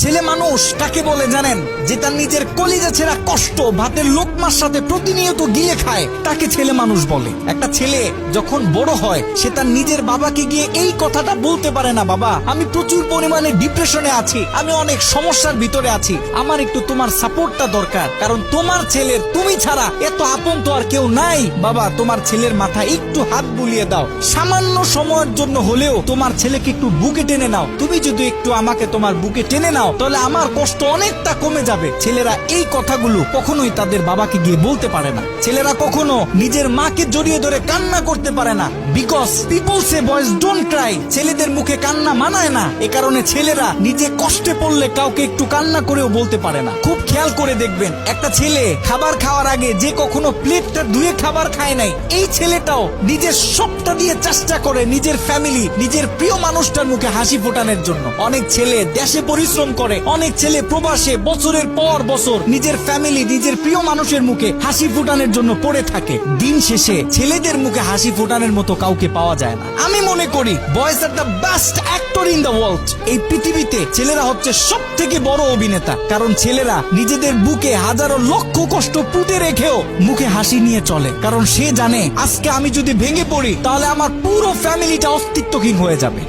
ছেলে মানুষ কাকে বলে জানেন? যে তার নিজের কলিজা ছেঁড়া কষ্ট ভাতের লোকমার সাথে প্রতিনিয়ত গিলে খায়, তাকে ছেলে মানুষ বলে। একটা ছেলে যখন বড় হয় সে তার নিজের বাবাকে গিয়ে এই কথাটা বলতে পারে না, বাবা আমি প্রচুর পরিমাণে ডিপ্রেশনে আছি, আমি অনেক সমস্যার ভিতরে আছি, আমার একটু তোমার সাপোর্টটা দরকার, কারণ তোমার ছেলের তুমি ছাড়া এত আপন তো আর কেউ নাই। বাবা তোমার ছেলের মাথায় একটু হাত বুলিয়ে দাও, সামান্য সময়ের জন্য হলেও তোমার ছেলেকে একটু বুকে টেনে নাও। তুমি যদি একটু আমাকে তোমার বুকে টেনে নাও তাহলে আমার কষ্ট অনেকটা কমে যাবে। ছেলেরা এই কথাগুলো কখনোই তাদের বাবাকে গিয়ে বলতে পারে না। ছেলেরা কখনো নিজের মাকে জড়িয়ে ধরে কান্না করতে পারে না, because people say boys don't Cry. ছেলেদের মুখে কান্না মানায় না, এ কারণে ছেলেরা নিজে কষ্টে পড়লে কাউকে একটু কান্না করেও বলতে পারে না। খুব খেয়াল করে দেখবেন, একটা ছেলে খাবার খাওয়ার আগে যে কখনো প্লেটটা ধুয়ে খাবার খায় নাই, এই ছেলেটাও নিজের সবটা দিয়ে চেষ্টা করে নিজের ফ্যামিলি, নিজের প্রিয় মানুষটার মুখে হাসি ফোটানোর জন্য। অনেক ছেলে দেশে পরিশ্রম করে, অনেক ছেলে প্রবাসে বছরের পর বছর নিজের ফ্যামিলি, নিজের প্রিয় মানুষের মুখে হাসি ফোটানোর জন্য পড়ে থাকে। দিন শেষে ছেলেদের মুখে হাসি ফোটানোর মতো কাউকে পাওয়া যায় না। আমি মনে করি boys are the best actor in the world. এই পৃথিবীতে ছেলেরা হচ্ছে সব থেকে বড় অভিনেতা, কারণ ছেলেরা নিজেদের বুকে হাজারো লক্ষ কষ্ট পুঁতে রেখেও মুখে হাসি নিয়ে চলে, কারণ সে জানে আজকে আমি যদি ভেঙে পড়ি তাহলে আমার পুরো ফ্যামিলিটা অস্তিত্বহীন হয়ে যাবে।